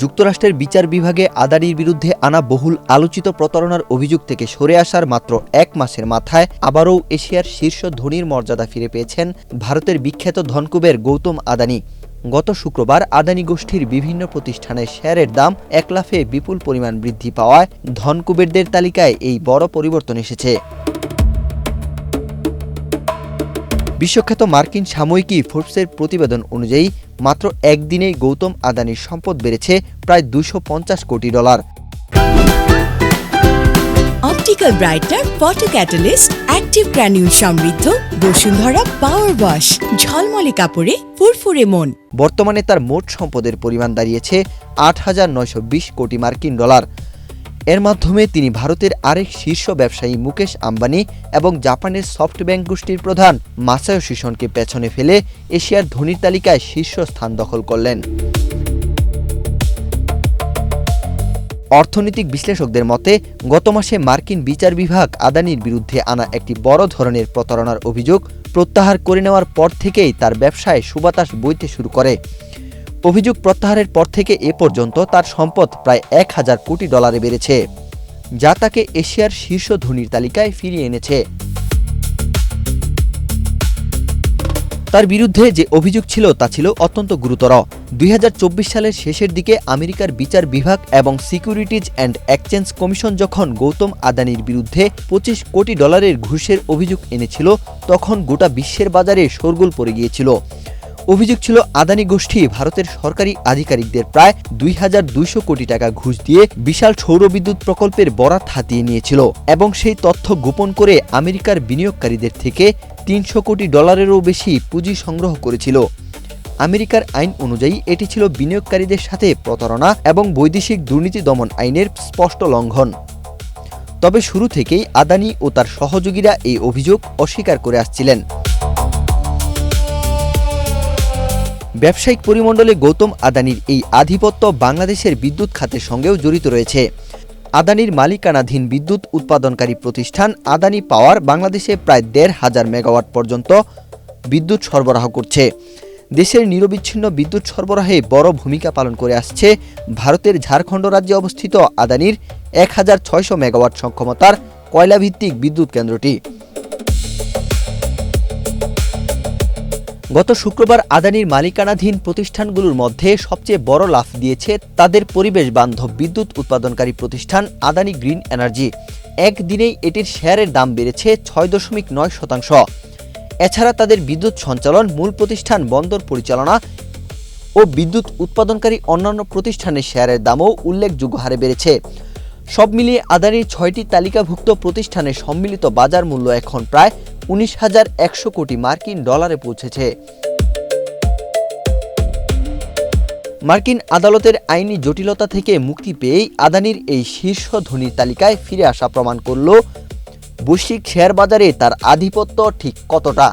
যুক্তরাষ্ট্রের বিচার বিভাগে আদানির বিরুদ্ধে আনা বহুল আলোচিত প্রতারণার অভিযোগ থেকে সরে আসার মাত্র এক মাসের মাথায় আবারও এশিয়ার শীর্ষ ধনীর মর্যাদা ফিরে পেয়েছেন ভারতের বিখ্যাত ধনকুবের গৌতম আদানি। গত শুক্রবার আদানি গোষ্ঠীর বিভিন্ন প্রতিষ্ঠানের শেয়ারের দাম এক লাফে বিপুল পরিমাণ বৃদ্ধি পাওয়ায় ধনকুবেরদের তালিকায় এই বড় পরিবর্তন এসেছে। বিশ্বখ্যাত মার্কিন সাময়িকী ফোর্বসের প্রতিবেদন অনুযায়ী মাত্র একদিনেই গৌতম আদানির সম্পদ বেড়েছে প্রায় $250 crore. Optical brightener photo catalyst active granule সমৃদ্ধ বসুন্ধরা পাওয়ার ওয়াশ, ঝলমলে কাপড়ে ফুরফুরে মন। বর্তমানে তার মোট সম্পদের পরিমাণ দাঁড়িয়েছে $8,920 কোটি মার্কিন। এর মাধ্যমে তিনি ভারতের আরেক শীর্ষ ব্যবসায়ী মুকেশ আম্বানি এবং জাপানের সফটব্যাংক গোষ্ঠীর প্রধান মাসায়োশি সনকে পেছনে ফেলে এশিয়ার ধনীর তালিকায় শীর্ষ স্থান দখল করলেন। অর্থনৈতিক বিশ্লেষকদের মতে গত মাসে মার্কিন বিচার বিভাগ আদানির বিরুদ্ধে আনা একটি বড় ধরনের প্রতারণার অভিযোগ প্রত্যাহার করে নেওয়ার পর থেকেই তার ব্যবসায় সুবাতাস বইতে শুরু করে। অভিযোগ প্রত্যাহারের পর থেকে এ পর্যন্ত তার সম্পদ প্রায় $1,000 কোটি বেড়েছে, যা তাকে এশিয়ার শীর্ষ ধনীর তালিকায় ফিরিয়ে এনেছে। তার বিরুদ্ধে যে অভিযোগ ছিল তা ছিল অত্যন্ত গুরুতর। 2024 সালের শেষের দিকে আমেরিকার বিচার বিভাগ এবং সিকিউরিটিজ অ্যান্ড এক্সচেঞ্জ কমিশন যখন গৌতম আদানির বিরুদ্ধে $25 কোটি ঘুষের অভিযোগ এনেছিল, তখন গোটা বিশ্বের বাজারে শোরগোল পড়ে গিয়েছিল। অভিযোগ ছিল আদানি গোষ্ঠী ভারতের সরকারি আধিকারিকদের প্রায় $2,200 কোটি ঘুষ দিয়ে বিশাল সৌরবিদ্যুৎ প্রকল্পের বরাত হাতিয়ে নিয়েছিল এবং সেই তথ্য গোপন করে আমেরিকার বিনিয়োগকারীদের থেকে $300 কোটিরও বেশি পুঁজি সংগ্রহ করেছিল। আমেরিকার আইন অনুযায়ী এটি ছিল বিনিয়োগকারীদের সাথে প্রতারণা এবং বৈদেশিক দুর্নীতি দমন আইনের স্পষ্ট লঙ্ঘন। তবে শুরু থেকেই আদানি ও তার সহযোগীরা এই অভিযোগ অস্বীকার করে আসছিলেন। ব্যবসায়িক পরিমণ্ডলে গৌতম আদানির এই আধিপত্য বাংলাদেশের বিদ্যুৎ খাতের সঙ্গেও জড়িত রয়েছে। আদানির মালিকানাধীন বিদ্যুৎ উৎপাদনকারী প্রতিষ্ঠান আদানি পাওয়ার বাংলাদেশে প্রায় 1,500 মেগাওয়াট পর্যন্ত বিদ্যুৎ সরবরাহ করছে। দেশের নিরবিচ্ছিন্ন বিদ্যুৎ সরবরাহে বড় ভূমিকা পালন করে আসছে ভারতের ঝাড়খণ্ড রাজ্যে অবস্থিত আদানির 1,600 মেগাওয়াট সক্ষমতার কয়লাভিত্তিক বিদ্যুৎ কেন্দ্রটি। গত শুক্রবার আদানির মালিকানাধীন প্রতিষ্ঠানগুলোর মধ্যে সবচেয়ে বড় লাফ দিয়েছে তাদের পরিবেশ বান্ধব বিদ্যুৎ উৎপাদনকারী প্রতিষ্ঠান আদানি গ্রিন এনার্জি। একদিনেই এটির শেয়ারের দাম বেড়েছে 6.9%। এছাড়া তাদের বিদ্যুৎ সঞ্চালন, মূল প্রতিষ্ঠান, বন্দর পরিচালনা ও বিদ্যুৎ উৎপাদনকারী অন্যান্য প্রতিষ্ঠানের শেয়ারের দামও উল্লেখযোগ্য হারে বেড়েছে। সব মিলিয়ে আদানির 6টি তালিকাভুক্ত প্রতিষ্ঠানের সম্মিলিত বাজার মূল্য এখন প্রায় $19,100 কোটি মার্কিন পৌঁছেছে। মার্কিন আদালতের আইনি জটিলতা থেকে মুক্তি পেয়েই আদানির এই শীর্ষ ধনীর তালিকায় ফিরে আসা প্রমাণ করল বৈশ্বিক শেয়ার বাজারে তার আধিপত্য ঠিক কতটা।